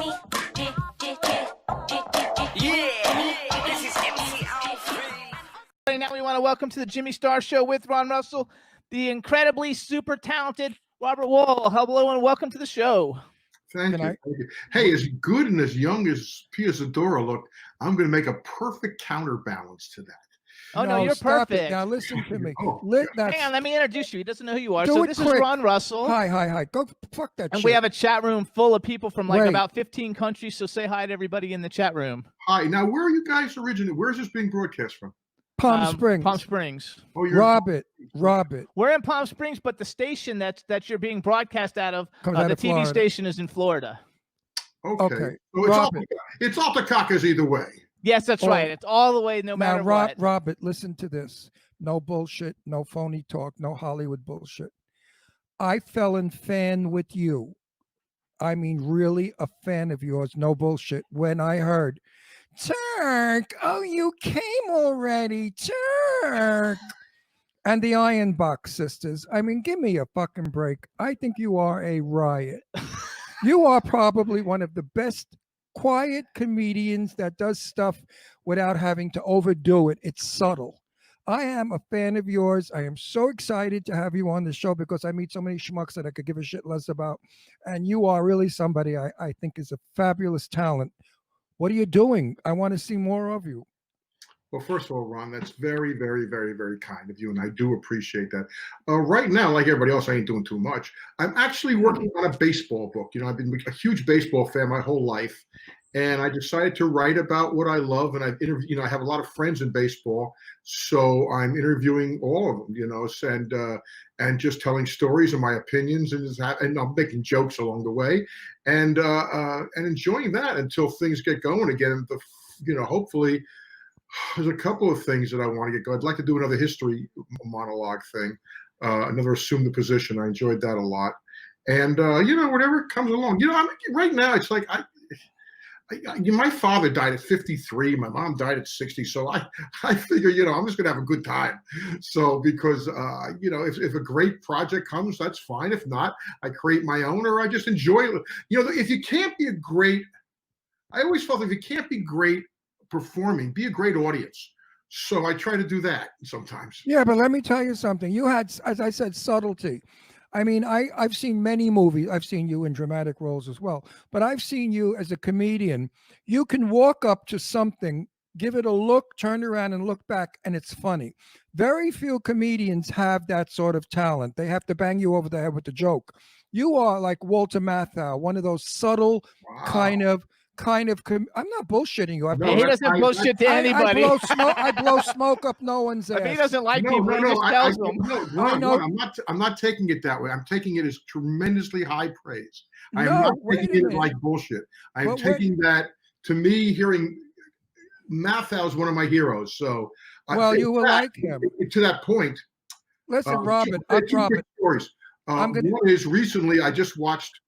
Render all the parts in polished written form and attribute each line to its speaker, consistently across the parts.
Speaker 1: Now we want to welcome to the Jimmy Star Show with Ron Russell, the incredibly super talented Robert Wuhl. Hello and welcome to the show.
Speaker 2: Thank you. Hey, as good and as young as Pia Zadora looked, I'm going to make a perfect counterbalance to that.
Speaker 1: Oh, no, you're perfect.
Speaker 3: Now listen to me.
Speaker 1: Hang on, let me introduce you. He doesn't know who you are. So this is Ron Russell.
Speaker 3: Hi. Go fuck that shit.
Speaker 1: And we have a chat room full of people from about 15 countries, so say hi to everybody in the chat room.
Speaker 2: Hi. Now, where are you guys originating? Where is this being broadcast from?
Speaker 3: Palm Springs.
Speaker 1: Palm Springs.
Speaker 2: Oh, you're
Speaker 3: Robert.
Speaker 1: We're in Palm Springs, but the station that you're being broadcast out of, the TV
Speaker 3: Florida.
Speaker 1: station is in Florida.
Speaker 2: Okay. So it's off the caucus either way.
Speaker 1: Yes, that's right. It's all the way, no matter what.
Speaker 3: Robert, listen to this. No bullshit, no phony talk, no Hollywood bullshit. I fell in fan with you. I mean, really a fan of yours, no bullshit. When I heard, Turk, oh, you came already, Turk. And the Iron Box sisters. I mean, give me a fucking break. I think you are a riot. You are probably one of the best quiet comedians that does stuff without having to overdo it. It's subtle. I am a fan of yours. I am so excited to have you on the show because I meet so many schmucks that I could give a shit less about. And you are really somebody I think is a fabulous talent. What are you doing? I want to see more of you.
Speaker 2: Well, first of all, Ron, that's very, very, very, very kind of you, and I do appreciate that. Right now, like everybody else, I ain't doing too much. I'm actually working on a baseball book. You know, I've been a huge baseball fan my whole life, and I decided to write about what I love. And I've interviewed, you know, I have a lot of friends in baseball, so I'm interviewing all of them, you know, and just telling stories and my opinions, and I'm making jokes along the way, and enjoying that until things get going again. You know, hopefully. There's a couple of things that I want to get going. I'd like to do another history monologue thing, another assume the position. I enjoyed that a lot. And, you know, whatever comes along. You know, right now it's like my father died at 53. My mom died at 60. So I figure, you know, I'm just going to have a good time. So because, you know, if a great project comes, that's fine. If not, I create my own or I just enjoy it. You know, if you can't be I always felt if you can't be great performing, be a great audience. So I try to do that sometimes.
Speaker 3: Yeah, but let me tell you something. You had, as I said, subtlety. I mean, I've seen many movies. I've seen you in dramatic roles as well. But I've seen you as a comedian. You can walk up to something, give it a look, turn around and look back, and it's funny. Very few comedians have that sort of talent. They have to bang you over the head with the joke. You are like Walter Matthau, one of those subtle kind of I'm not bullshitting you.
Speaker 1: He doesn't bullshit to anybody.
Speaker 3: I blow smoke up no one's ass.
Speaker 1: If he doesn't like people, he just tells them.
Speaker 2: No, I'm not taking it that way. I'm taking it as tremendously high praise. I am not taking it like bullshit. I am taking that, to me, hearing Matthau is one of my heroes. So
Speaker 3: you will like him.
Speaker 2: To that point.
Speaker 3: Listen, Robert, I'll drop it.
Speaker 2: Stories. One is recently I just watched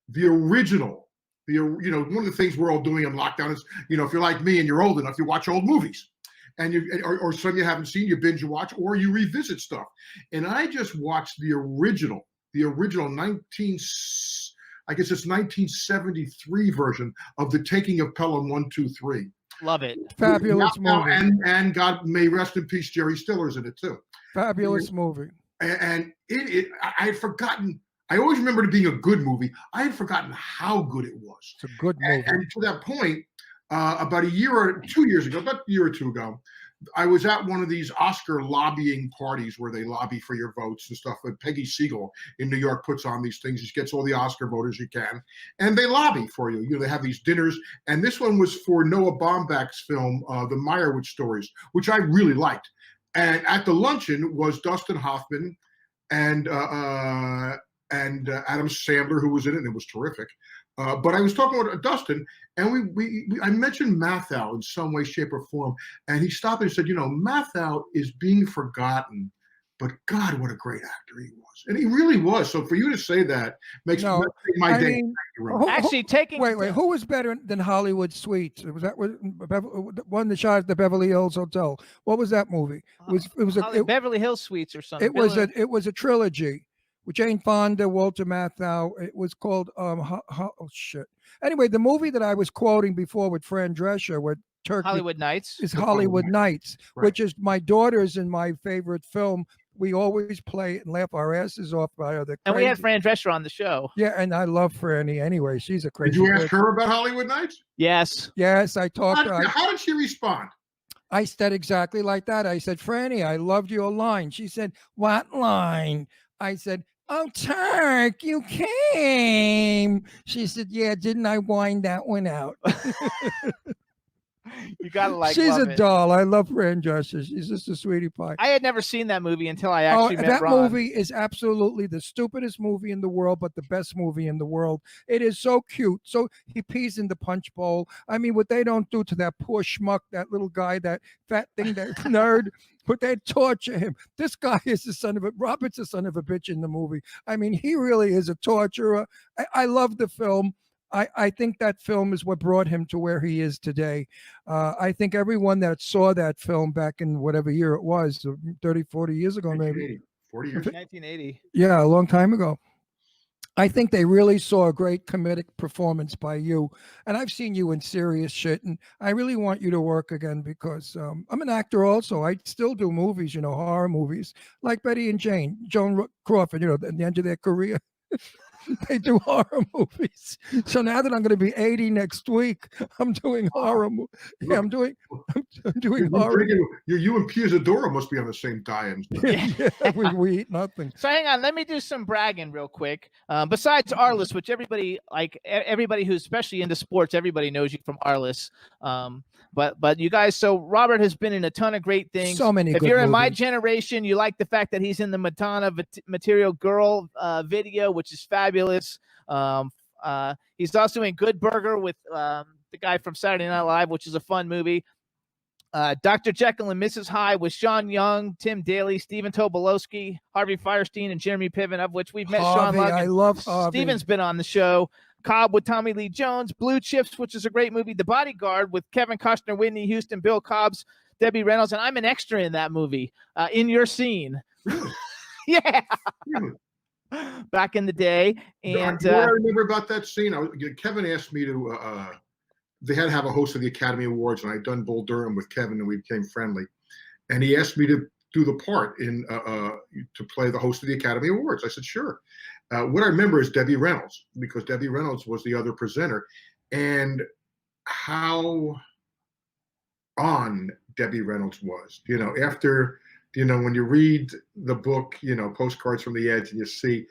Speaker 2: the original. You know, one of the things we're all doing in lockdown is, you know, if you're like me and you're old enough, you watch old movies, and or some you haven't seen, you binge watch, or you revisit stuff. And I just watched the original 1973 version of The Taking of Pelham 1, 2, 3.
Speaker 1: Love it.
Speaker 3: Fabulous movie.
Speaker 2: And God may rest in peace, Jerry Stiller's in it too.
Speaker 3: Fabulous movie.
Speaker 2: And I had forgotten. I always remembered it being a good movie. I had forgotten how good it was.
Speaker 3: It's a good movie.
Speaker 2: And to that point, about a year or 2 years ago, about a year or two ago, I was at one of these Oscar lobbying parties where they lobby for your votes and stuff. But Peggy Siegel in New York puts on these things. She gets all the Oscar voters you can, and they lobby for you. You know, they have these dinners. And this one was for Noah Baumbach's film, The Meyerowitz Stories, which I really liked. And at the luncheon was Dustin Hoffman and Adam Sandler, who was in it, and it was terrific. But I was talking with Dustin, and I mentioned Matthau in some way, shape, or form, and he stopped and said, you know, Matthau is being forgotten, but God, what a great actor he was. And he really was. So for you to say that makes my day.
Speaker 1: Actually,
Speaker 3: Wait, who was better than Hollywood Suites? Was that one that shot at the Beverly Hills Hotel? What was that movie? It was
Speaker 1: Beverly Hills Suites or something.
Speaker 3: It was a trilogy with Jane Fonda, Walter Matthau. It was called oh shit. Anyway, the movie that I was quoting before with Fran Drescher, with Turkey,
Speaker 1: Hollywood Nights.
Speaker 3: is Hollywood Nights,
Speaker 2: Right.
Speaker 3: which is my daughter's and my favorite film. We always play it and laugh our asses off by her.
Speaker 1: And we had Fran Drescher on the show.
Speaker 3: Yeah, and I love Franny anyway. She's a crazy
Speaker 2: Did you ask
Speaker 3: person.
Speaker 2: her about Hollywood Nights?
Speaker 1: Yes.
Speaker 3: Yes, I talked to her.
Speaker 2: How did she respond?
Speaker 3: I said exactly like that. I said, Franny, I loved your line. She said, what line? I said, oh, Turk, you came. She said, yeah, didn't I wind that one out?
Speaker 1: You gotta like.
Speaker 3: She's
Speaker 1: love
Speaker 3: a
Speaker 1: it.
Speaker 3: doll. I love Fran Drescher. She's just a sweetie pie.
Speaker 1: I had never seen that movie until I actually met
Speaker 3: that
Speaker 1: Ron.
Speaker 3: movie is absolutely the stupidest movie in the world, but the best movie in the world. It is so cute. So he pees in the punch bowl. I mean, what they don't do to that poor schmuck, that little guy, that fat thing, that nerd, but they torture him. This guy is the son of a, Robert's the son of a bitch in the movie. I mean, he really is a torturer. I love the film. I think that film is what brought him to where he is today. I think everyone that saw that film back in whatever year it was, 30, 40 years ago, maybe.
Speaker 2: 40 years.
Speaker 1: 1980.
Speaker 3: Yeah, a long time ago. I think they really saw a great comedic performance by you. And I've seen you in serious shit. And I really want you to work again because I'm an actor also. I still do movies, horror movies, like Betty and Jane, Joan Crawford, at the end of their career. They do horror movies. So now that I'm going to be 80 next week, I'm doing horror movies. Yeah, I'm doing horror.
Speaker 2: You and Pizzadora must be on the same diet.
Speaker 3: Yeah, we eat nothing.
Speaker 1: So hang on, let me do some bragging real quick. Besides Arliss, which everybody who's especially into sports, everybody knows you from Arliss. But you guys, so Robert has been in a ton of great things.
Speaker 3: So many.
Speaker 1: If
Speaker 3: good
Speaker 1: you're in my
Speaker 3: movies.
Speaker 1: generation, you like the fact that he's in the Madonna-Material Girl video, which is fabulous. He's also in Good Burger with the guy from Saturday Night Live, which is a fun movie. Dr. Jekyll and Mrs. Hyde with Sean Young, Tim Daly, Stephen Tobolowsky, Harvey Firestein, and Jeremy Piven, of which we've met
Speaker 3: Harvey,
Speaker 1: Sean Logan.
Speaker 3: I love Harvey.
Speaker 1: Steven's been on the show. Cobb with Tommy Lee Jones, Blue Chips, which is a great movie. The Bodyguard with Kevin Costner, Whitney Houston, Bill Cobbs, Debbie Reynolds, and I'm an extra in that movie in your scene. Yeah. Back in the day. And
Speaker 2: what I remember about that scene, Kevin asked me to they had to have a host of the Academy Awards, and I'd done Bull Durham with Kevin, and we became friendly. And he asked me to do the part in to play the host of the Academy Awards. I said, sure. What I remember is Debbie Reynolds, because Debbie Reynolds was the other presenter, and how on Debbie Reynolds was. After when you read the book, Postcards from the Edge, and you see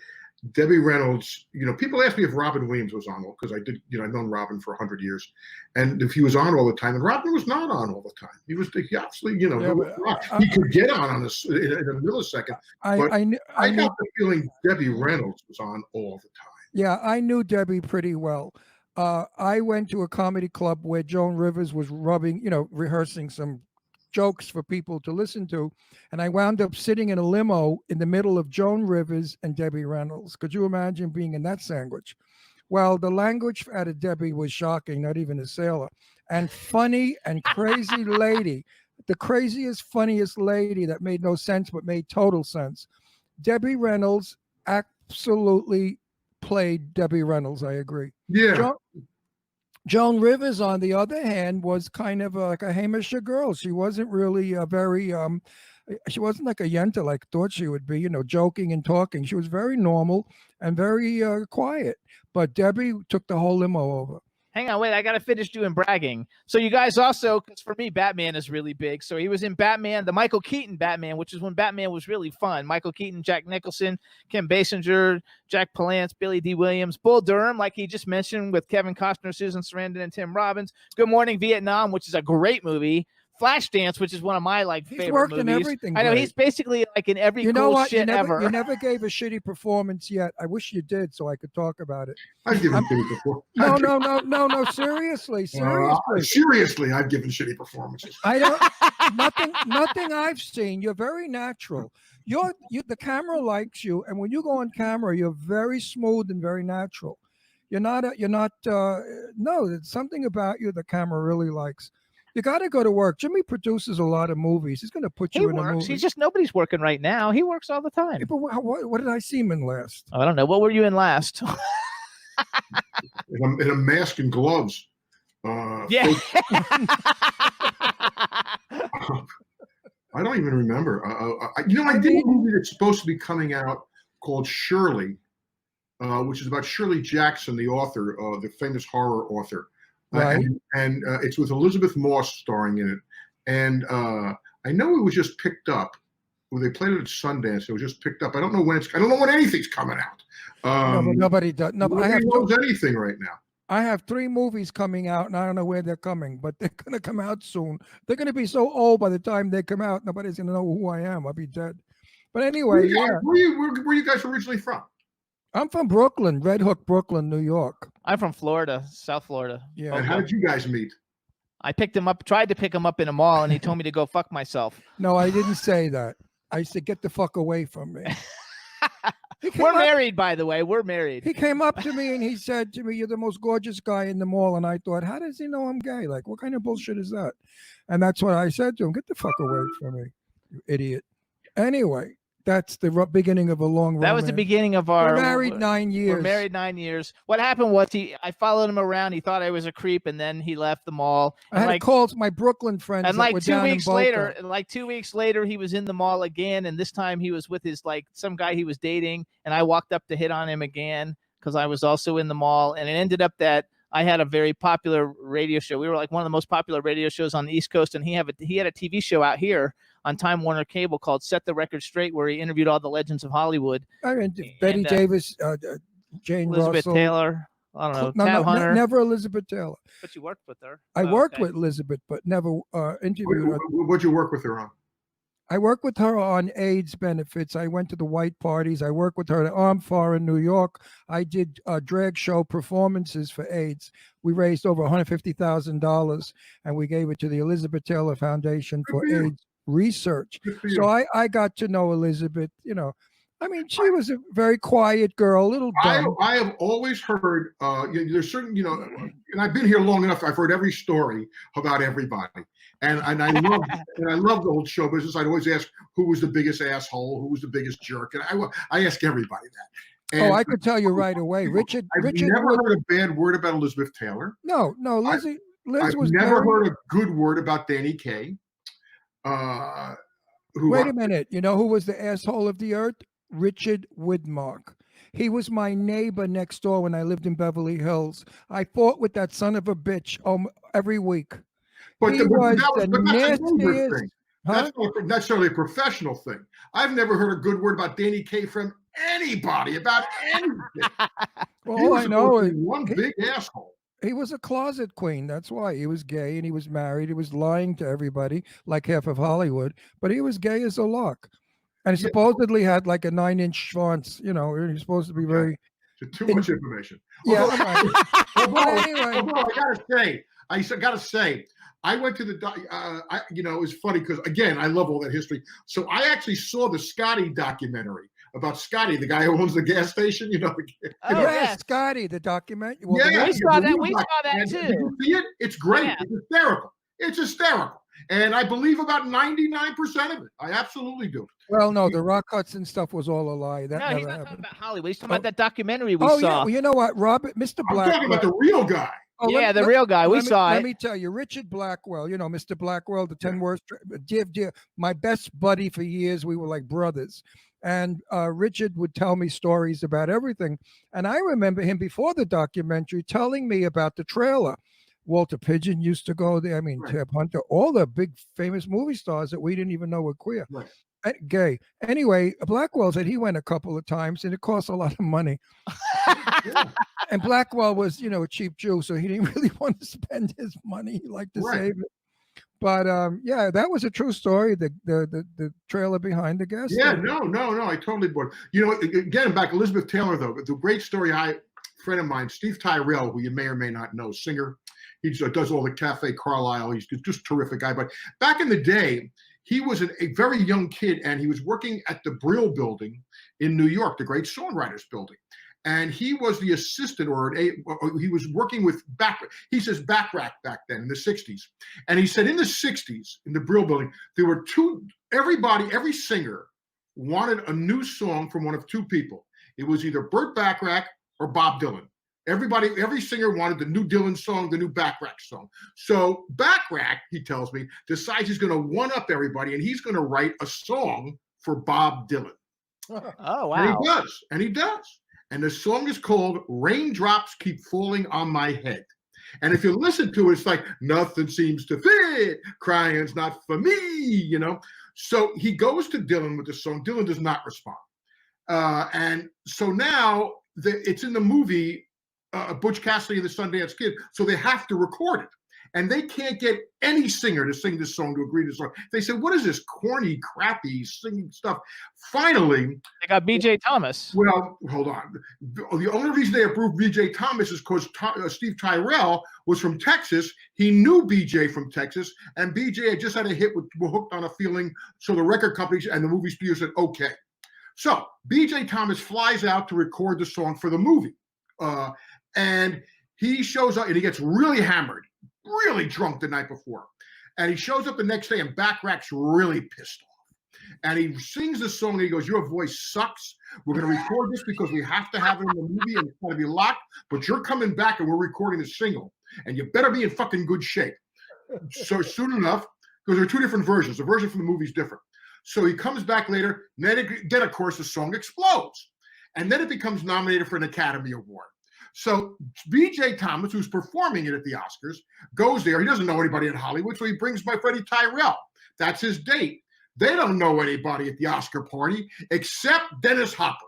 Speaker 2: Debbie Reynolds, people ask me if Robin Williams was on, because I did, I've known Robin for 100 years, and if he was on all the time, and Robin was not on all the time. He obviously, he could get on this in a millisecond. But I got the feeling Debbie Reynolds was on all the time.
Speaker 3: Yeah, I knew Debbie pretty well. I went to a comedy club where Joan Rivers was rehearsing some jokes for people to listen to, and I wound up sitting in a limo in the middle of Joan Rivers and Debbie Reynolds. Could you imagine being in that sandwich? Well, the language out of Debbie was shocking, not even a sailor, and funny and crazy lady, the craziest, funniest lady that made no sense but made total sense. Debbie Reynolds absolutely played Debbie Reynolds. I agree.
Speaker 2: Yeah.
Speaker 3: Joan Rivers, on the other hand, was kind of like a Hamisher girl. She wasn't really very, she wasn't like a yenta like I thought she would be, joking and talking. She was very normal and very quiet. But Debbie took the whole limo over.
Speaker 1: Hang on, wait, I got to finish doing bragging. So you guys also, because for me, Batman is really big. So he was in Batman, the Michael Keaton Batman, which is when Batman was really fun. Michael Keaton, Jack Nicholson, Kim Basinger, Jack Palance, Billy D. Williams, Bull Durham, like he just mentioned, with Kevin Costner, Susan Sarandon, and Tim Robbins. Good Morning Vietnam, which is a great movie. Flashdance, which is one of my favorite
Speaker 3: worked
Speaker 1: movies.
Speaker 3: in everything.
Speaker 1: I know
Speaker 3: great.
Speaker 1: he's basically like in every shit ever.
Speaker 3: You never gave a shitty performance yet. I wish you did, so I could talk about it.
Speaker 2: I've given shitty performances.
Speaker 3: No.
Speaker 2: Seriously, I've given shitty performances.
Speaker 3: I don't. Nothing I've seen. You're very natural. The camera likes you, and when you go on camera, you're very smooth and very natural. You're not. No, there's something about you the camera really likes. You got to go to work. Jimmy produces a lot of movies. He's going to put
Speaker 1: He
Speaker 3: you in a
Speaker 1: works.
Speaker 3: movie.
Speaker 1: He's just nobody's working right now. He works all the time.
Speaker 3: Yeah, but what did I see him in last?
Speaker 1: I don't know. What were you in last?
Speaker 2: In a mask and gloves.
Speaker 1: Yeah.
Speaker 2: I don't even remember. I did a movie that's supposed to be coming out called Shirley, which is about Shirley Jackson, the author, the famous horror author.
Speaker 3: Right.
Speaker 2: And it's with Elizabeth Moss starring in it. And I know it was just picked up. Well, they played it at Sundance. It was just picked up. I don't know when anything's coming out.
Speaker 3: No, but nobody does. No, but
Speaker 2: Nobody knows anything right now.
Speaker 3: I have 3 movies coming out, and I don't know where they're coming, but they're going to come out soon. They're going to be so old by the time they come out, nobody's going to know who I am. I'll be dead. But anyway,
Speaker 2: Where you guys originally from?
Speaker 3: I'm from Brooklyn, Red Hook, Brooklyn, New York.
Speaker 1: I'm from Florida, South Florida.
Speaker 3: Yeah.
Speaker 2: And how did you guys meet?
Speaker 1: I tried to pick him up in a mall, and he told me to go fuck myself.
Speaker 3: No, I didn't say that. I said, get the fuck away from me.
Speaker 1: We're married, by the way. We're married.
Speaker 3: He came up to me and he said to me, you're the most gorgeous guy in the mall. And I thought, how does he know I'm gay? Like, what kind of bullshit is that? And that's what I said to him. Get the fuck away from me, you idiot. Anyway, that's the beginning of a long romance.
Speaker 1: That was the beginning of our...
Speaker 3: We're married 9 years.
Speaker 1: We're married 9 years. What happened was I followed him around. He thought I was a creep, and then he left the mall.
Speaker 3: I had calls my Brooklyn friends.
Speaker 1: And
Speaker 3: like
Speaker 1: 2 weeks later, he was in the mall again, and this time he was with his some guy he was dating, and I walked up to hit on him again because I was also in the mall, and it ended up that I had a very popular radio show. We were like one of the most popular radio shows on the East Coast, and he had a TV show out here on Time Warner Cable called Set the Record Straight, where he interviewed all the legends of Hollywood.
Speaker 3: I mean, Betty Davis, Jane
Speaker 1: Elizabeth
Speaker 3: Russell.
Speaker 1: Taylor. I don't know. Tab Hunter.
Speaker 3: Never Elizabeth Taylor.
Speaker 1: But you worked with her.
Speaker 3: I worked with Elizabeth, but never interviewed her.
Speaker 2: What'd you work with her on?
Speaker 3: I worked with her on AIDS benefits. I went to the white parties. I worked with her at Armfar in New York. I did drag show performances for AIDS. We raised over $150,000, and we gave it to the Elizabeth Taylor Foundation for AIDS research. So I got to know Elizabeth. I mean, she was a very quiet girl, a little dumb.
Speaker 2: I have always heard, there's certain, and I've been here long enough. I've heard every story about everybody. And I love the whole show business. I'd always ask who was the biggest asshole, who was the biggest jerk, and I ask everybody that. And
Speaker 3: I could tell you right away, Richard.
Speaker 2: I've never heard a bad word about Elizabeth Taylor.
Speaker 3: No, Liz was
Speaker 2: never heard a good word about Danny Kaye.
Speaker 3: Wait a minute. You know who was the asshole of the earth? Richard Widmark. He was my neighbor next door when I lived in Beverly Hills. I fought with that son of a bitch every week.
Speaker 2: But
Speaker 3: he was the nastiest.
Speaker 2: Thing. That's not necessarily a professional thing. I've never heard a good word about Danny Kaye from anybody about anything.
Speaker 3: Well, all I know is
Speaker 2: one big asshole.
Speaker 3: He was a closet queen. That's why he was gay and he was married. He was lying to everybody, like half of Hollywood. But he was gay as a lark, and he supposedly had like a 9-inch schwanz. He's supposed to be very.
Speaker 2: Too much information.
Speaker 3: Yeah.
Speaker 2: Although I gotta say. I went to it was funny because, again, I love all that history. So I actually saw the Scotty documentary about Scotty, the guy who owns the gas station,
Speaker 3: Yes, Scotty, the documentary.
Speaker 1: We saw that too.
Speaker 2: Did you see it? It's great. Yeah. It's hysterical. And I believe about 99% of it. I absolutely do.
Speaker 3: Well, no, the Rock Hudson stuff was all a lie.
Speaker 1: He's not talking about Hollywood. He's talking about that documentary we saw.
Speaker 3: Yeah. Well, you know what, Mr. Blackwell.
Speaker 2: I'm talking about the real guy.
Speaker 3: Oh,
Speaker 1: yeah, the real guy. We saw it.
Speaker 3: Let me tell you, Richard Blackwell, Mr. Blackwell, the 10 worst, dear, my best buddy for years. We were like brothers. And Richard would tell me stories about everything. And I remember him before the documentary telling me about the trailer. Walter Pidgeon used to go there. I mean, right. Tab Hunter, all the big famous movie stars that we didn't even know were queer.
Speaker 2: Right.
Speaker 3: Gay. Anyway, Blackwell said he went a couple of times and it cost a lot of money. Yeah. And Blackwell was, a cheap Jew, so he didn't really want to spend his money. He liked to save it. But yeah, that was a true story. The trailer behind the gas.
Speaker 2: Yeah, no, I totally bought it. Again, back Elizabeth Taylor though, the great story. Friend of mine, Steve Tyrell, who you may or may not know, singer. He does all the Cafe Carlisle. He's just a terrific guy. But back in the day, he was a very young kid, and he was working at the Brill Building in New York, the great songwriters building. and he was the assistant, or he was working with he says Backrack back then in the 60s. And he said in the 60s, in the Brill Building, there were every singer wanted a new song from one of two people. It was either Burt Bacharach or Bob Dylan. Every singer wanted the new Dylan song, the new Bacharach song. So Bacharach, he tells me, decides he's going to one-up everybody, and he's going to write a song for Bob Dylan.
Speaker 1: Oh, wow.
Speaker 2: And he does. And the song is called Raindrops Keep Falling on My Head. And if you listen to it, it's like, nothing seems to fit, crying's not for me, you know. So he goes to Dylan with the song. Dylan does not respond. And so now it's in the movie Butch Cassidy and the Sundance Kid, so they have to record it. And they can't get any singer to sing this song, to agree to the song. They said, what is this corny, crappy singing stuff? Finally,
Speaker 1: they got B.J. Thomas.
Speaker 2: Well, hold on. The only reason they approved B.J. Thomas is because Steve Tyrell was from Texas. He knew B.J. from Texas, and B.J. had just had a hit with Hooked on a Feeling, so the record companies and the movie studio said, okay. So B.J. Thomas flies out to record the song for the movie. And he shows up, and he gets really hammered, really drunk the night before. And he shows up the next day, and Bacharach's really pissed off. And he sings the song, and he goes, your voice sucks. We're going to record this because we have to have it in the movie, and it's going to be locked. But you're coming back, and we're recording a single. And you better be in fucking good shape. So soon enough, because there are two different versions. The version from the movie is different. So he comes back later, and then of course, the song explodes. And then it becomes nominated for an Academy Award. So B.J. Thomas, who's performing it at the Oscars, goes there. He doesn't know anybody in Hollywood, so he brings my Freddie Tyrell. That's his date. They don't know anybody at the Oscar party except Dennis Hopper.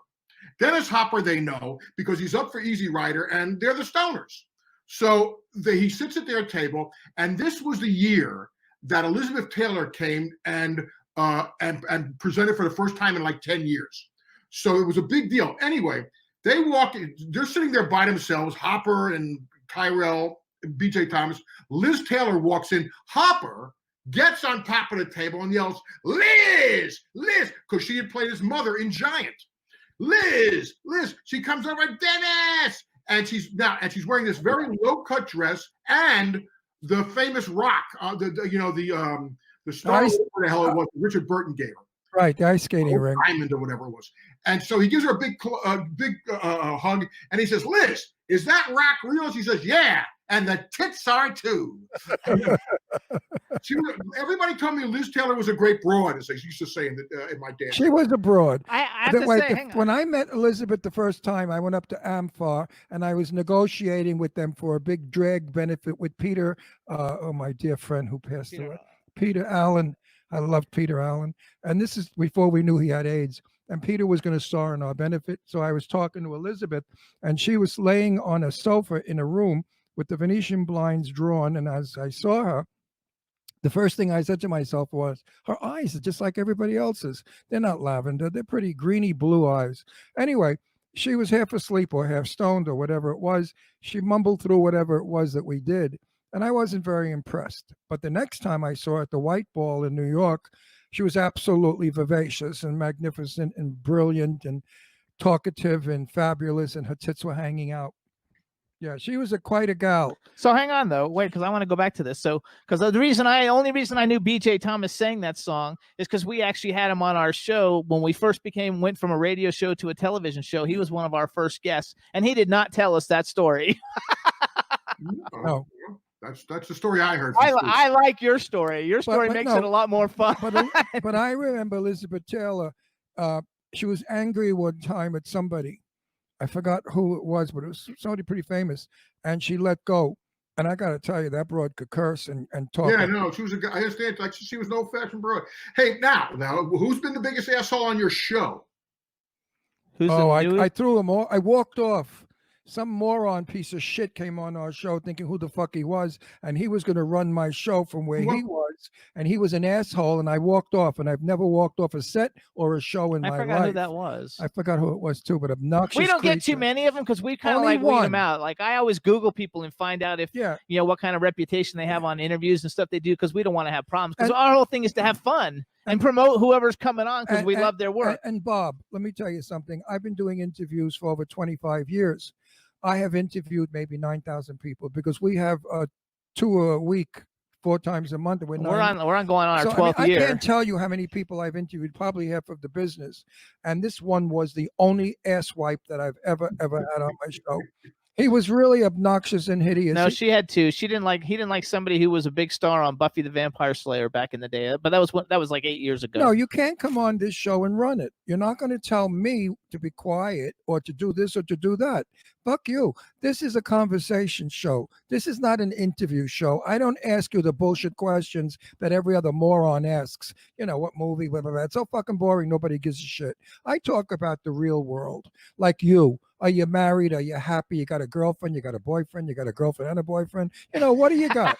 Speaker 2: Dennis Hopper they know because he's up for Easy Rider, and they're the Stoners. So he sits at their table, and this was the year that Elizabeth Taylor came and presented for the first time in like 10 years. So it was a big deal. Anyway, they're sitting there by themselves, Hopper and Tyrell, B.J. Thomas. Liz Taylor walks in. Hopper gets on top of the table and yells, Liz, because she had played his mother in Giant. Liz. She comes over, Dennis, and she's wearing this very low-cut dress and the famous rock, the star, whatever the hell it was, Richard Burton gave her.
Speaker 3: Right, the ice skating ring.
Speaker 2: Diamond or whatever it was. And so he gives her a big hug, and he says, Liz, is that rock real? She says, yeah, and the tits are too. Everybody told me Liz Taylor was a great broad, as they used to say in my dance.
Speaker 3: She was a broad.
Speaker 1: I have to say,
Speaker 3: when I met Elizabeth the first time, I went up to Amphar, and I was negotiating with them for a big drag benefit with Peter, my dear friend who passed away, Peter Allen. I loved Peter Allen. And this is before we knew he had AIDS. And Peter was going to star in our benefit. So I was talking to Elizabeth, and she was laying on a sofa in a room with the Venetian blinds drawn. And as I saw her, the first thing I said to myself was, her eyes are just like everybody else's. They're not lavender. They're pretty greeny blue eyes. Anyway, she was half asleep or half stoned or whatever it was. She mumbled through whatever it was that we did. And I wasn't very impressed. But the next time I saw her at the White Ball in New York, she was absolutely vivacious and magnificent and brilliant and talkative and fabulous, and her tits were hanging out. Yeah, she was quite a gal.
Speaker 1: So hang on though, wait, because I want to go back to this. So because the only reason I knew B.J. Thomas sang that song is because we actually had him on our show when we first went from a radio show to a television show. He was one of our first guests, and he did not tell us that story.
Speaker 3: No.
Speaker 2: That's the story I heard.
Speaker 1: I like your story. Your story makes it a lot more fun.
Speaker 3: But I remember Elizabeth Taylor. She was angry one time at somebody. I forgot who it was, but it was somebody pretty famous. And she let go. And I got to tell you, that broad could curse and talk.
Speaker 2: Yeah, no, she was I understand. Like she was an old-fashioned broad. Hey, now, who's been the biggest asshole on your show?
Speaker 3: I threw him off. I walked off. Some moron piece of shit came on our show thinking who the fuck he was, and he was going to run my show from where he was, and he was an asshole, and I walked off, and I've never walked off a set or a show in my life.
Speaker 1: I forgot who that was.
Speaker 3: I forgot who it was too, but obnoxious.
Speaker 1: We don't get too many of them because we kind of like weed them out. Like I always Google people and find out if what kind of reputation they have on interviews and stuff they do, because we don't want to have problems. Because our whole thing is to have fun. and promote whoever's coming on because we love their work.
Speaker 3: And Bob, let me tell you something. I've been doing interviews for over 25 years. I have interviewed maybe 9,000 people because we have 2 a week, 4 times a month. We're on
Speaker 1: going on our 12th year.
Speaker 3: I can't tell you how many people I've interviewed, probably half of the business. And this one was the only asswipe that I've ever had on my show. He was really obnoxious and hideous.
Speaker 1: No, she had to. He didn't like somebody who was a big star on Buffy the Vampire Slayer back in the day. But that was like 8 years ago.
Speaker 3: No, you can't come on this show and run it. You're not going to tell me to be quiet or to do this or to do that. Fuck you. This is a conversation show. This is not an interview show. I don't ask you the bullshit questions that every other moron asks. You know, what movie, blah, blah, blah. It's so fucking boring. Nobody gives a shit. I talk about the real world, like you. Are you married? Are you happy? You got a girlfriend? You got a boyfriend? You got a girlfriend and a boyfriend? You know, what do you got?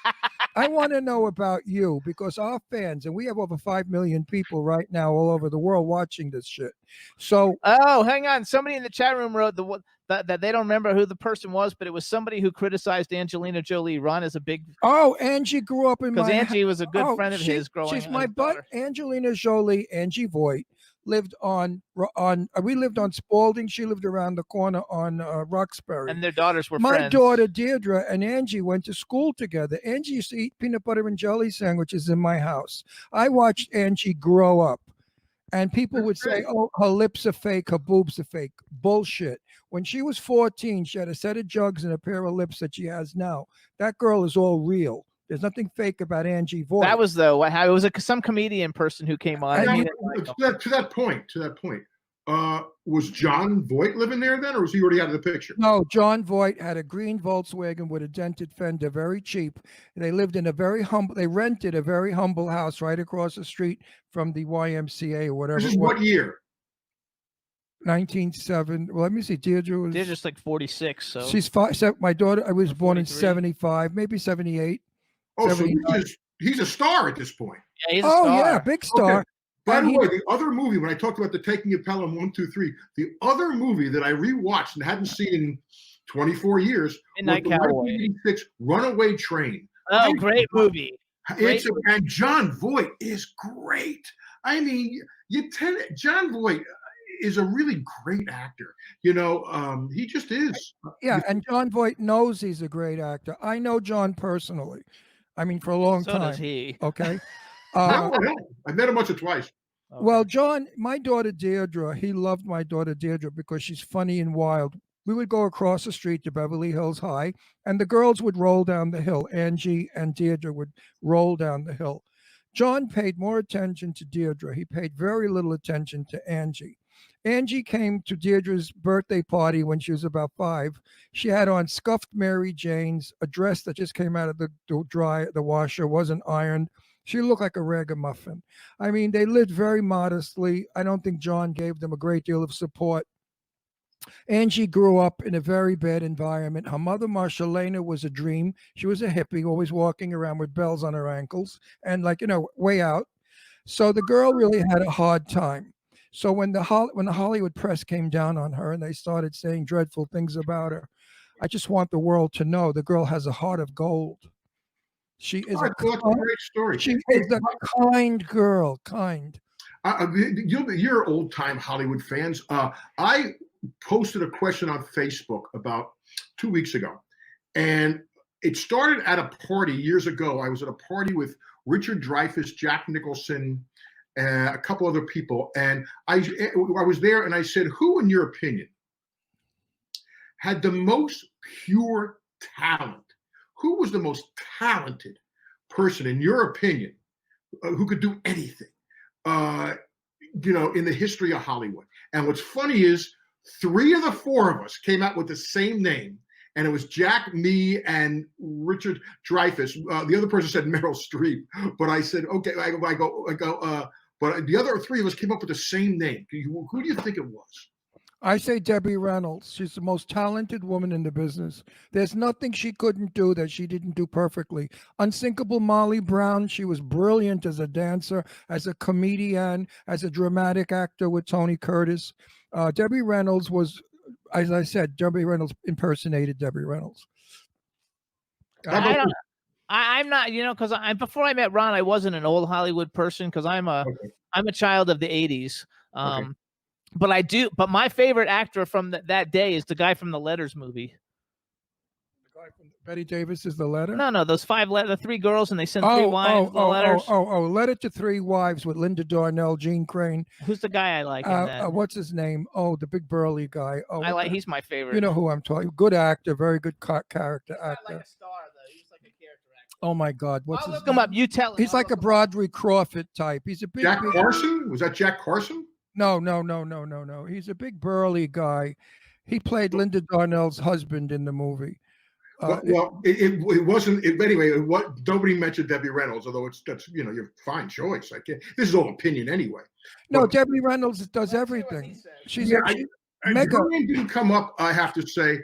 Speaker 3: I want to know about you because our fans, and we have over 5 million people right now all over the world watching this shit. So,
Speaker 1: oh, hang on. Somebody in the chat room wrote that they don't remember who the person was, but it was somebody who criticized Angelina Jolie. Ron is a big.
Speaker 3: Oh, Angie grew up in my.
Speaker 1: Because Angie was a good friend of his growing up.
Speaker 3: She's my butt. Angelina Jolie, Angie Voigt. Lived on we lived on Spalding. She lived around the corner on Roxbury.
Speaker 1: And their daughters were
Speaker 3: my
Speaker 1: friends.
Speaker 3: daughter Deirdre and Angie went to school together. Angie used to eat peanut butter and jelly sandwiches in my house. I watched Angie grow up. And people would say, oh, her lips are fake, her boobs are fake. Bullshit. When she was 14, she had a set of jugs and a pair of lips that she has now. That girl is all real. There's nothing fake about Angie Voigt.
Speaker 1: That was though. It was some comedian person who came on.
Speaker 2: To that point, was John Voight living there then, or was he already out of the picture?
Speaker 3: No, John Voight had a green Volkswagen with a dented fender, very cheap. They lived in they rented a very humble house right across the street from the YMCA or whatever.
Speaker 2: This is what year?
Speaker 3: 1970. Well, let me see.
Speaker 1: Deirdre's like 46. So
Speaker 3: she's 5. My daughter, I was born in
Speaker 1: 43.
Speaker 3: 75, maybe 78.
Speaker 2: Oh, so he's a star at this point.
Speaker 1: Yeah, he's a star.
Speaker 3: Yeah, big star.
Speaker 2: Okay. By the way, the other movie, when I talked about the Taking of Pelham 1, 2, 3, the other movie that I rewatched and hadn't seen in 24 years
Speaker 1: Midnight
Speaker 2: was the
Speaker 1: Cowboy.
Speaker 2: 1986 Runaway Train.
Speaker 1: Oh, great movie.
Speaker 2: And John Voight is great. I mean, John Voight is a really great actor. You know, he just is.
Speaker 3: Yeah, and John Voight knows he's a great actor. I know John personally. I mean, for a long time.
Speaker 1: So does he.
Speaker 3: Okay.
Speaker 2: No, I met him once or twice.
Speaker 1: Okay.
Speaker 3: Well, John, my daughter Deirdre, he loved my daughter Deirdre because she's funny and wild. We would go across the street to Beverly Hills High, and the girls would roll down the hill. Angie and Deirdre would roll down the hill. John paid more attention to Deirdre. He paid very little attention to Angie. Angie came to Deirdre's birthday party when she was about 5. She had on scuffed Mary Janes, a dress that just came out of the washer, wasn't ironed. She looked like a ragamuffin. I mean, they lived very modestly. I don't think John gave them a great deal of support. Angie grew up in a very bad environment. Her mother, Marcelena, was a dream. She was a hippie, always walking around with bells on her ankles and way out. So the girl really had a hard time. So when the Hollywood press came down on her and they started saying dreadful things about her, I just want the world to know the girl has a heart of gold. She is
Speaker 2: a great story.
Speaker 3: She is a kind girl, kind.
Speaker 2: You're old-time Hollywood fans. I posted a question on Facebook about 2 weeks ago, and it started at a party years ago. I was at a party with Richard Dreyfuss, Jack Nicholson, a couple other people, and I was there, and I said, who, in your opinion, had the most pure talent? Who was the most talented person, in your opinion, who could do anything, in the history of Hollywood? And what's funny is 3 of the 4 of us came out with the same name, and it was Jack, me, and Richard Dreyfuss. The other person said Meryl Streep, but I said, okay, but the other 3 of us came up with the same name. Who do you think it was?
Speaker 3: I say Debbie Reynolds. She's the most talented woman in the business. There's nothing she couldn't do that she didn't do perfectly. Unsinkable Molly Brown, she was brilliant as a dancer, as a comedian, as a dramatic actor with Tony Curtis. Debbie Reynolds was, as I said, Debbie Reynolds impersonated Debbie Reynolds.
Speaker 1: I I'm not, because before I met Ron, I wasn't an old Hollywood person because I'm a child of the '80s. But my favorite actor from that day is the guy from the Letters movie.
Speaker 3: The guy from Betty Davis is the letter.
Speaker 1: No, those the three girls, and they send three wives the letters.
Speaker 3: Letter to Three Wives with Linda Darnell, Gene Crane.
Speaker 1: Who's the guy I like in that?
Speaker 3: What's his name? Oh, the big burly guy. Oh,
Speaker 1: he's my favorite.
Speaker 3: You know who I'm talking. Good actor, very good character actor.
Speaker 1: Like a star though. He's like a character actor.
Speaker 3: Oh my God, what's
Speaker 1: I'll
Speaker 3: his
Speaker 1: look
Speaker 3: name?
Speaker 1: him up. You tell him.
Speaker 3: He's like a Broderick Crawford type. He's a big
Speaker 2: Jack Carson. Was that Jack Carson?
Speaker 3: No. He's a big burly guy. He played Linda Darnell's husband in the movie.
Speaker 2: It wasn't. Anyway, nobody mentioned Debbie Reynolds, although that's your fine choice. I can't. This is all opinion anyway.
Speaker 3: No, Debbie Reynolds does everything. She's
Speaker 2: mega. Her name didn't come up. I have to say,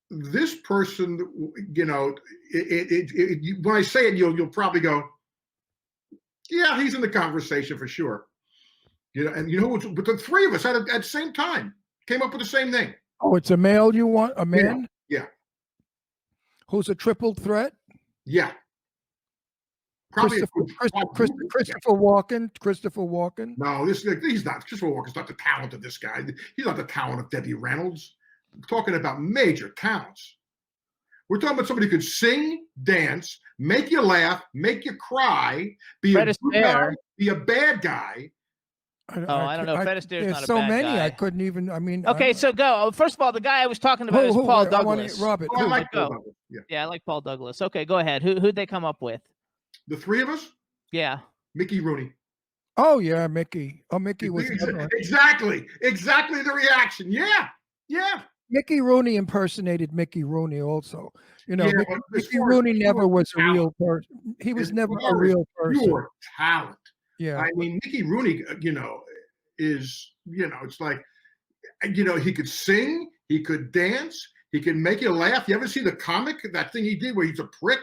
Speaker 2: this person. When I say it, you'll probably go, yeah, he's in the conversation for sure. But the three of us at the same time came up with the same name.
Speaker 3: Oh, it's a male you want? A man?
Speaker 2: Yeah.
Speaker 3: Who's a triple threat?
Speaker 2: Yeah.
Speaker 3: Probably Christopher Walken. Christopher Walken.
Speaker 2: No, he's not. Christopher Walken's not the talent of this guy. He's not the talent of Debbie Reynolds. We're talking about major talents. We're talking about somebody who could sing, dance, make you laugh, make you cry, be a good guy, be a bad guy.
Speaker 1: I don't know. Fred Astaire's not a bad guy.
Speaker 3: There's so many. I couldn't even. I mean.
Speaker 1: Okay, so go. First of all, the guy I was talking about is Paul Douglas.
Speaker 3: Robert.
Speaker 2: I like Paul Douglas.
Speaker 1: Yeah, I like Paul Douglas. Okay, go ahead. Who'd they come up with?
Speaker 2: The three of us?
Speaker 1: Yeah.
Speaker 2: Mickey Rooney.
Speaker 3: Oh yeah, Mickey. Oh, Mickey was
Speaker 2: exactly the reaction. Yeah.
Speaker 3: Mickey Rooney impersonated Mickey Rooney also. Mickey Rooney never was a real person. He was never a real person.
Speaker 2: Pure talent.
Speaker 3: Yeah.
Speaker 2: I mean, Mickey Rooney, is, it's like, he could sing, he could dance, he can make you laugh. You ever see the comic, that thing he did where he's a prick?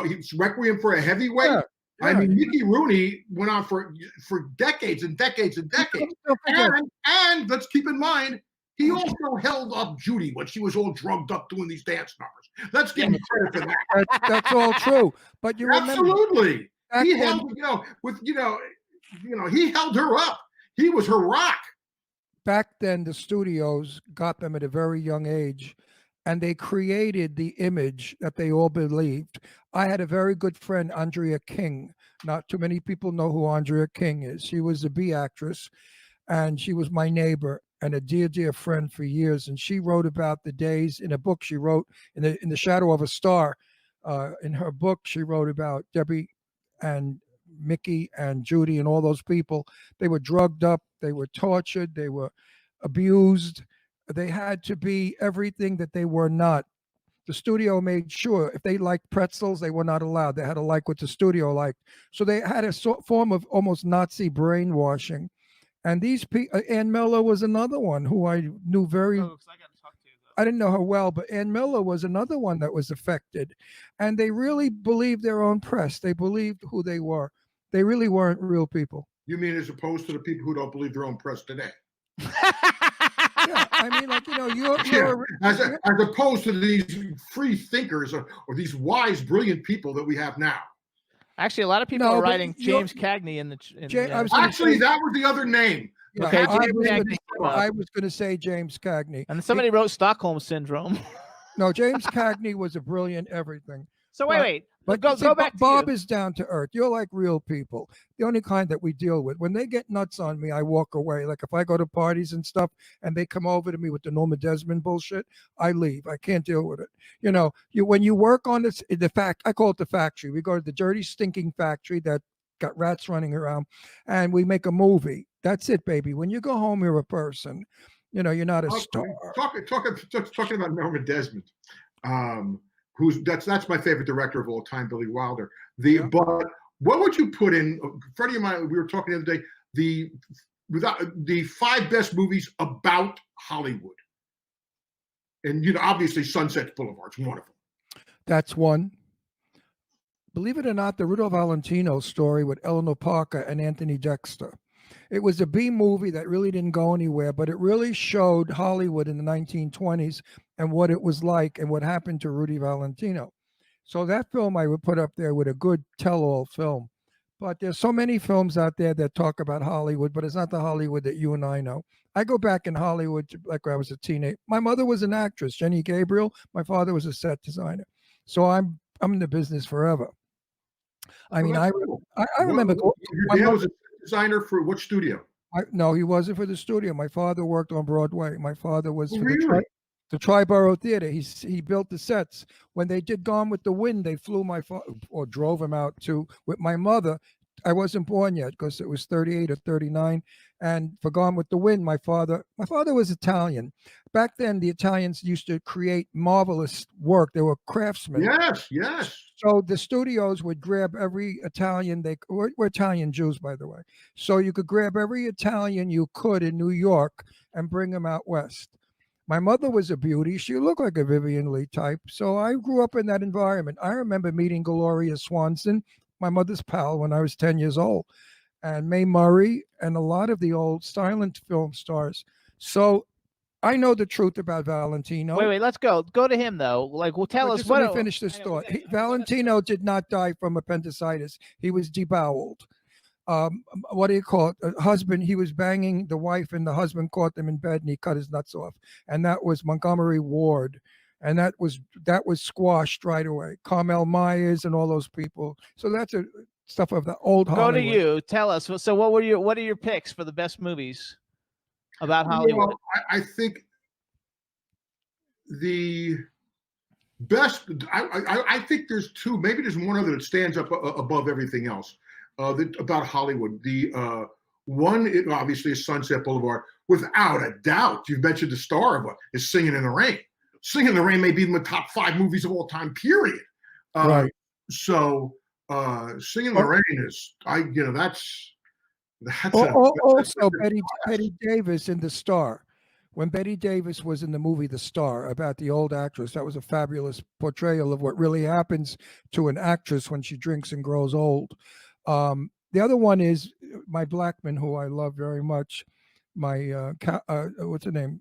Speaker 2: He's Requiem for a Heavyweight. Yeah. I mean, Mickey Rooney went on for decades and decades and decades. And let's keep in mind, he also held up Judy when she was all drugged up doing these dance numbers. Let's give him credit for that.
Speaker 3: That's all true. But you remember,
Speaker 2: absolutely, he held, he held her up. He was her rock.
Speaker 3: Back then, the studios got them at a very young age, and they created the image that they all believed. I had a very good friend, Andrea King. Not too many people know who Andrea King is. She was a B actress, and she was my neighbor and a dear, dear friend for years. And she wrote about the days in a book she wrote, in the Shadow of a Star. In her book, she wrote about Debbie and Mickey and Judy and all those people. They were drugged up, they were tortured, they were abused. They had to be everything that they were not. The studio made sure if they liked pretzels, they were not allowed. They had to like what the studio liked. So they had a form of almost Nazi brainwashing. And these people, Ann Miller was another one who I knew very. I didn't know her well, but Ann Miller was another one that was affected. And they really believed their own press. They believed who they were. They really weren't real people.
Speaker 2: You mean as opposed to the people who don't believe their own press today?
Speaker 3: Yeah, I mean, like, you're
Speaker 2: as opposed to these free thinkers or these wise, brilliant people that we have now.
Speaker 1: Actually, a lot of people are writing James Cagney in the.
Speaker 2: Actually, that was the other name.
Speaker 3: Yeah,
Speaker 1: okay,
Speaker 3: I was going to say James Cagney.
Speaker 1: And somebody wrote Stockholm Syndrome.
Speaker 3: No, James Cagney was a brilliant everything.
Speaker 1: So wait.
Speaker 3: But go back to Bob is down to earth. You're like real people, the only kind that we deal with. When they get nuts on me, I walk away. Like if I go to parties and stuff and they come over to me with the Norma Desmond bullshit, I leave. I can't deal with it. When you work on this, I call it the factory. We go to the dirty, stinking factory that got rats running around, and we make a movie. That's it, baby. When you go home, you're a person. You're not a star.
Speaker 2: Talking about Norma Desmond. That's my favorite director of all time, Billy Wilder. But what would you put in? Freddie and I, we were talking the other day. The 5 best movies about Hollywood, and obviously Sunset Boulevard's one of them.
Speaker 3: That's one. Believe it or not, the Rudolph Valentino story with Eleanor Parker and Anthony Dexter. It was a B movie that really didn't go anywhere, but it really showed Hollywood in the 1920s and what it was like and what happened to Rudy Valentino. So that film I would put up there with a good tell-all film. But there's so many films out there that talk about Hollywood, but it's not the Hollywood that you and I know. I go back in Hollywood like when I was a teenager. My mother was an actress, Jenny Gabriel. My father was a set designer. So I'm in the business forever. I mean,
Speaker 2: Well,
Speaker 3: I
Speaker 2: that's cool.
Speaker 3: I remember
Speaker 2: Your dad was a designer for what studio?
Speaker 3: no, he wasn't for the studio. My father worked on Broadway. My father was
Speaker 2: Oh,
Speaker 3: for
Speaker 2: really?
Speaker 3: the Triborough Theater. He built the sets. When they did Gone with the Wind, they flew my father or drove him out to with my mother. I wasn't born yet because it was 38 or 39. And for Gone with the Wind, my father was Italian. Back then, the Italians used to create marvelous work. They were craftsmen.
Speaker 2: Yes, yes.
Speaker 3: So the studios would grab every Italian. We're Italian Jews, by the way. So you could grab every Italian you could in New York and bring them out west. My mother was a beauty. She looked like a Vivian Leigh type. So I grew up in that environment. I remember meeting Gloria Swanson, my mother's pal, when I was 10 years old, and Mae Murray, and a lot of the old silent film stars. So I know the truth about Valentino.
Speaker 1: Wait, let's go. Go to him though. Like, well, tell us
Speaker 3: just
Speaker 1: what.
Speaker 3: let me finish this thought. Valentino did not die from appendicitis. He was deboweled. What do you call it? A husband, he was banging the wife, and the husband caught them in bed, and he cut his nuts off. And that was Montgomery Ward, and that was squashed right away. Carmel Myers and all those people. So that's stuff of the old Hollywood.
Speaker 1: Go to you. Tell us. So what are your picks for the best movies about Hollywood?
Speaker 2: Well, I think the best. I think there's two. Maybe there's one other that stands up above everything else about Hollywood. The one, obviously, is Sunset Boulevard. Without a doubt, you've mentioned the star of it is Singing in the Rain. Singing in the Rain may be in the top 5 movies of all time. Period.
Speaker 3: Right.
Speaker 2: So, Singing in the Rain is
Speaker 3: also Betty Davis in The Star. When Betty Davis was in the movie The Star about the old actress, that was a fabulous portrayal of what really happens to an actress when she drinks and grows old. The other one is my Blackman, who I love very much. My what's her name?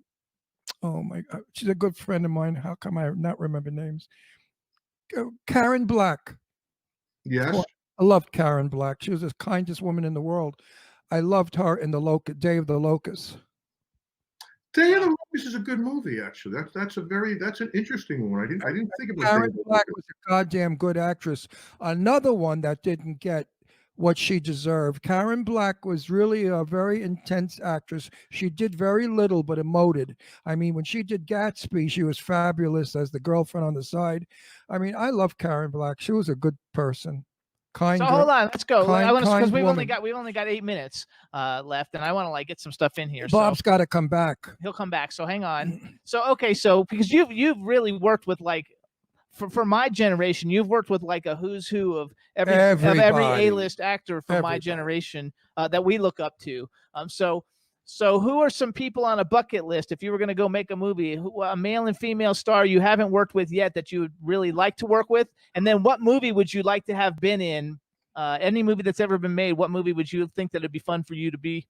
Speaker 3: Oh my God, she's a good friend of mine. How come I not remember names? Karen Black.
Speaker 2: Yes.
Speaker 3: I loved Karen Black. She was the kindest woman in the world. I loved her in Day of the Locusts.
Speaker 2: Day of the Locusts is a good movie, actually. That's an interesting one. I didn't think about
Speaker 3: Karen Black was a goddamn good actress. Another one that didn't get what she deserved. Karen Black was really a very intense actress. She did very little, but emoted. I mean, when she did Gatsby, she was fabulous as the girlfriend on the side. I mean, I love Karen Black. She was a good person.
Speaker 1: So hold on, let's go. I want to, because we've
Speaker 3: woman.
Speaker 1: only got 8 minutes left, and I want to get some stuff in here.
Speaker 3: Bob's got to come back.
Speaker 1: He'll come back. So hang on. So because you've really worked with for my generation, you've worked with a who's who of every A-list actor from my generation that we look up to. So who are some people on a bucket list if you were going to go make a movie, a male and female star you haven't worked with yet that you would really like to work with? And then what movie would you like to have been in? Any movie that's ever been made, what movie would you think that it'd be fun for you to be?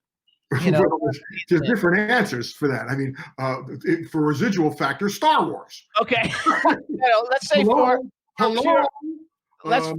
Speaker 2: There's different answers for that. I mean, for residual factor, Star Wars.
Speaker 1: Okay. Let's say
Speaker 2: Hello.
Speaker 1: Let's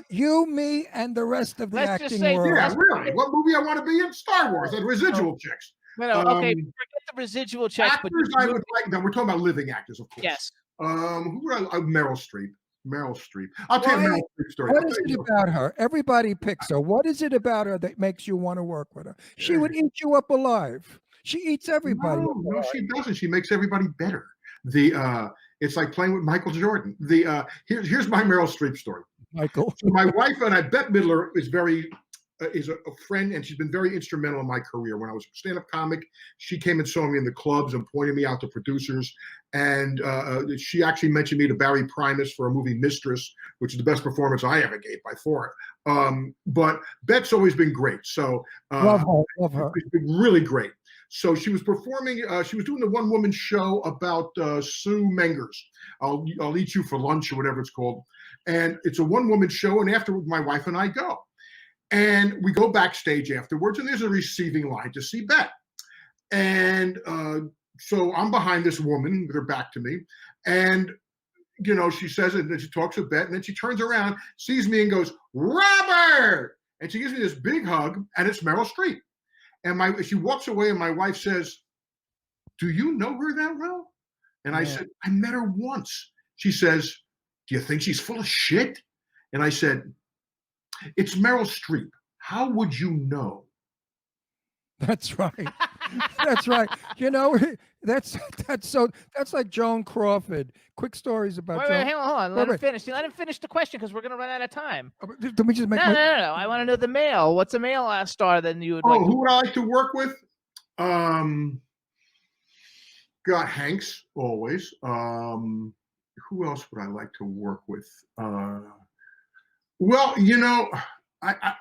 Speaker 3: you, me, and the rest of the acting world.
Speaker 2: Yeah, really. What movie I want to be in? Star Wars. And residual checks.
Speaker 1: Okay, forget the residual checks.
Speaker 2: Actors I would like. No, we're talking about living actors, of course.
Speaker 1: Yes.
Speaker 2: Who would Meryl Streep. Meryl Streep. I'll tell you Meryl Streep's story.
Speaker 3: What is it about her? Everybody picks her. What is it about her that makes you want to work with her? She would eat you up alive. She eats everybody.
Speaker 2: No, she doesn't. She makes everybody better. It's like playing with Michael Jordan. Here's my Meryl Streep story.
Speaker 3: Michael.
Speaker 2: So my wife and I, Bette Midler, is a friend, and she's been very instrumental in my career. When I was a stand-up comic, she came and saw me in the clubs and pointed me out to producers. And she actually mentioned me to Barry Primus for a movie, Mistress, which is the best performance I ever gave by far. But Bette's always been great. So
Speaker 3: love her.
Speaker 2: It's been really great. So she was performing. She was doing the one-woman show about Sue Mengers. I'll eat you for lunch or whatever it's called. And it's a one-woman show. And afterward, my wife and I go. And we go backstage afterwards, and there's a receiving line to see Bette. And so I'm behind this woman with her back to me. And she says it, and then she talks a bit, and then she turns around, sees me, and goes, Robert! And she gives me this big hug, and it's Meryl Streep. And she walks away, and my wife says, do you know her that well? And I said, I met her once. She says, do you think she's full of shit? And I said, it's Meryl Streep. How would you know?
Speaker 3: That's right. That's right. That's like Joan Crawford. Quick stories about
Speaker 1: Wait,
Speaker 3: Joan.
Speaker 1: hang on, hold on. Let him finish. Let him finish the question because we're going to run out of time.
Speaker 3: Let me just make
Speaker 1: No. I want to know the male. What's a male star that you would like?
Speaker 2: Who would I like to work with? Got Hanks, always. Who else would I like to work with? Well, I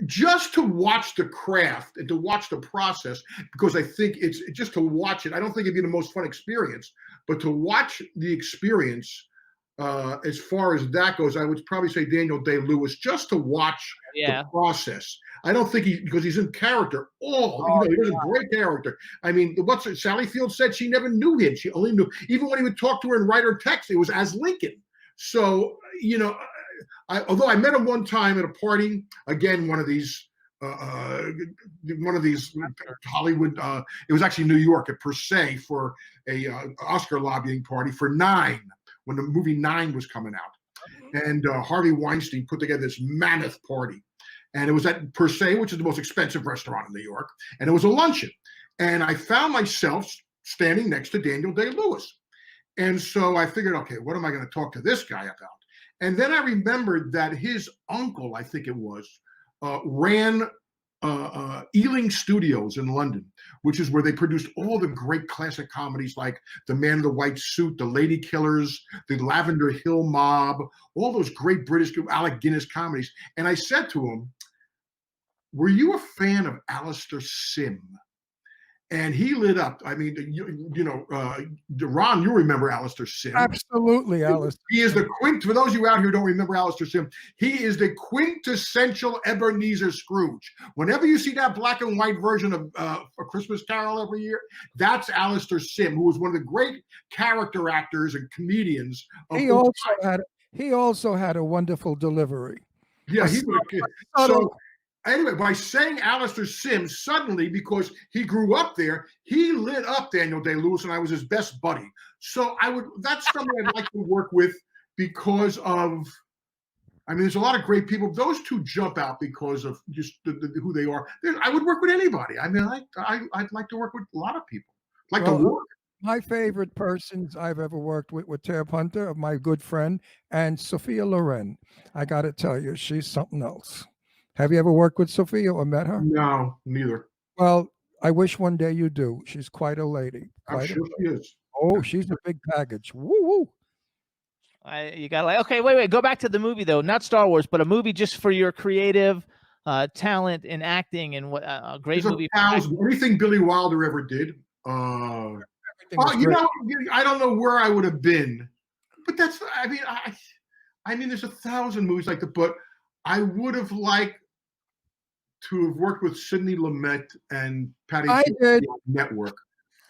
Speaker 2: just to watch the craft and to watch the process, because I think it's just to watch it. I don't think it'd be the most fun experience, but to watch the experience, as far as that goes, I would probably say Daniel Day-Lewis, just to watch the process. I don't think because he's in character. He was a great character. I mean, Sally Field said she never knew him. She only knew, even when he would talk to her and write her text, it was as Lincoln. So, although I met him one time at a party, again, one of these Hollywood, it was actually New York at Per Se for a Oscar lobbying party for Nine, when the movie Nine was coming out. And Harvey Weinstein put together this mammoth party. And it was at Per Se, which is the most expensive restaurant in New York. And it was a luncheon. And I found myself standing next to Daniel Day-Lewis. And so I figured, okay, what am I going to talk to this guy about? And then I remembered that his uncle, I think it was, ran Ealing Studios in London, which is where they produced all the great classic comedies like The Man in the White Suit, The Lady Killers, The Lavender Hill Mob, all those great British Alec Guinness comedies. And I said to him, were you a fan of Alistair Sim? And he lit up. I mean, Ron, you remember Alistair Sim.
Speaker 3: Absolutely, Alistair.
Speaker 2: He is for those of you out here who don't remember Alistair Sim, he is the quintessential Ebenezer Scrooge. Whenever you see that black and white version of A Christmas Carol every year, that's Alistair Sim, who was one of the great character actors and comedians.
Speaker 3: He also had a wonderful delivery.
Speaker 2: Yeah, he was a kid. So anyway, by saying Alistair Sim, suddenly, because he grew up there, he lit up Daniel Day-Lewis, and I was his best buddy. So that's something I'd like to work with because of, there's a lot of great people. Those two jump out because of just who they are. I would work with anybody. I'd like to work with a lot of people. To work.
Speaker 3: My favorite persons I've ever worked with were Tab Hunter, my good friend, and Sophia Loren. I got to tell you, she's something else. Have you ever worked with Sophia or met her?
Speaker 2: No, neither.
Speaker 3: Well, I wish one day you do. She's quite a lady.
Speaker 2: I'm sure she is.
Speaker 3: Oh, she's a big package. Woo woo.
Speaker 1: You got okay, wait. Go back to the movie though, not Star Wars, but a movie just for your creative talent in acting and what a great movie.
Speaker 2: Anything Billy Wilder ever did. I don't know where I would have been, but that's. There's 1,000 movies like that, but I would have liked to have worked with Sidney Lumet and Patty
Speaker 3: did.
Speaker 2: on Network.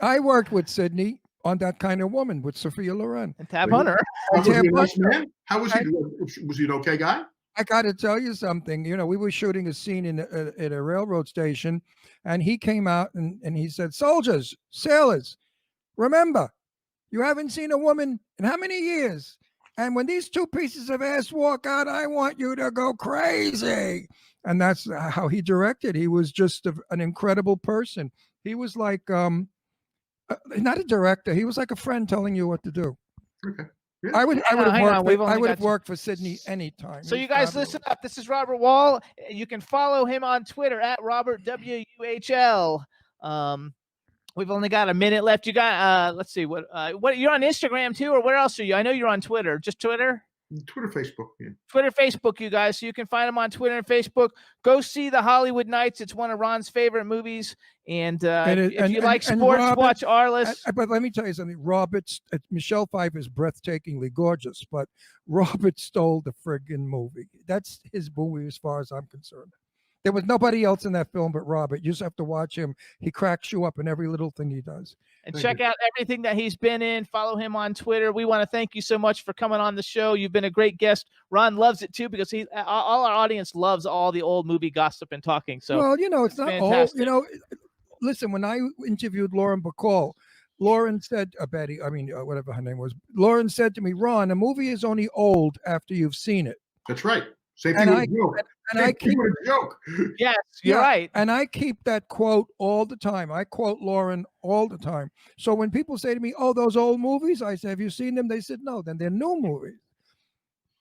Speaker 3: I worked with Sidney on That Kind of Woman with Sophia Loren.
Speaker 1: And Tab Hunter.
Speaker 2: How was he? Was he an okay guy?
Speaker 3: I got to tell you something. We were shooting a scene at a railroad station, and he came out and he said, soldiers, sailors, remember, you haven't seen a woman in how many years? And when these two pieces of ass walk out, I want you to go crazy. And that's how he directed. He was just an incredible person. He was like, not a director. He was like a friend telling you what to do.
Speaker 2: Okay. Yeah.
Speaker 3: I would have worked for Sidney anytime.
Speaker 1: So you guys listen up. This is Robert Wuhl. You can follow him on Twitter at Robert WUHL. We've only got a minute left. You got let's see what you're on Instagram too, or where else are you? I know you're on Twitter. Just Twitter?
Speaker 2: Twitter, Facebook, yeah.
Speaker 1: Twitter, Facebook, you guys. So you can find him on Twitter and Facebook. Go see The Hollywood Nights. It's one of Ron's favorite movies. And if you like sports, Robert, watch Arliss.
Speaker 3: But let me tell you something. Michelle Pfeiffer is breathtakingly gorgeous, but Robert stole the friggin' movie. That's his movie as far as I'm concerned. There was nobody else in that film but Robert. You just have to watch him. He cracks you up in every little thing he does.
Speaker 1: And
Speaker 2: Thank
Speaker 1: check
Speaker 2: you.
Speaker 1: out everything that he's been in. Follow him on Twitter. We want to thank you so much for coming on the show. You've been a great guest. Ron loves it too because all our audience loves all the old movie gossip and talking. So
Speaker 3: well, you know, it's not
Speaker 1: fantastic.
Speaker 3: old. You know, listen, when I interviewed Lauren Bacall, Lauren said, Betty, I mean, whatever her name was, Lauren said to me, Ron, a movie is only old after you've seen it.
Speaker 2: That's right. Same thing
Speaker 3: And
Speaker 2: with
Speaker 3: I-
Speaker 2: a joke.
Speaker 3: And
Speaker 2: Same
Speaker 3: I
Speaker 2: thing
Speaker 3: keep
Speaker 2: with a joke.
Speaker 1: Yes, you're
Speaker 3: Yeah,
Speaker 1: right.
Speaker 3: And I keep that quote all the time. I quote Lauren all the time. So when people say to me, "Oh, those old movies," I say, "Have you seen them?" They said, "No." Then they're new movies.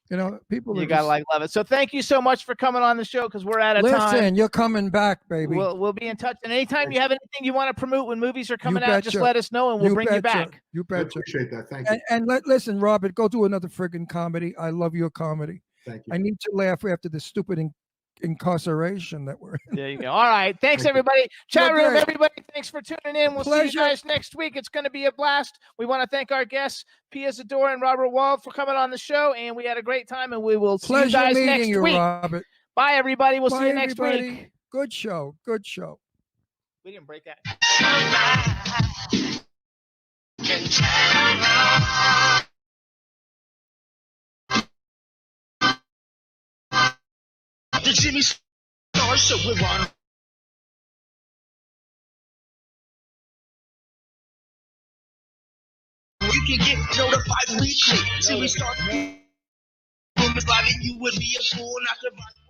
Speaker 3: You know, people.
Speaker 1: You
Speaker 3: are
Speaker 1: gotta
Speaker 3: just,
Speaker 1: love it. So thank you so much for coming on the show because we're out of
Speaker 3: listen.
Speaker 1: time.
Speaker 3: You're coming back, baby.
Speaker 1: We'll be in touch. And anytime you have anything you want to promote when movies are coming
Speaker 3: You
Speaker 1: out, just
Speaker 3: betcha.
Speaker 1: let us know and we'll
Speaker 3: You
Speaker 1: bring you
Speaker 3: betcha.
Speaker 1: back.
Speaker 3: You
Speaker 2: I
Speaker 3: betcha.
Speaker 2: appreciate that. Thank you.
Speaker 3: Listen, Robert, go do another friggin' comedy. I love your comedy.
Speaker 2: Thank you.
Speaker 3: I need to laugh after the stupid incarceration that we're in.
Speaker 1: There you go. All right. Thanks,
Speaker 2: Thank you.
Speaker 1: everybody. Chat
Speaker 3: You're
Speaker 1: room,
Speaker 3: great.
Speaker 1: everybody. Thanks for tuning in. We'll see
Speaker 3: Pleasure.
Speaker 1: you guys next week. It's going to be a blast. We want to thank our guests, Pia Zadora and Robert Wuhl, for coming on the show. And we had a great time. And we will see you
Speaker 3: Pleasure
Speaker 1: guys
Speaker 3: meeting
Speaker 1: next
Speaker 3: you,
Speaker 1: week.
Speaker 3: Robert.
Speaker 1: Bye, everybody. We'll see
Speaker 3: Bye,
Speaker 1: you next
Speaker 3: everybody.
Speaker 1: week.
Speaker 3: Good show. Good show.
Speaker 1: We didn't break that.
Speaker 4: The Jimmy Star Show with Ron. You can get notified weekly. Jimmy Star. Rumors live, you would be a fool not to buy.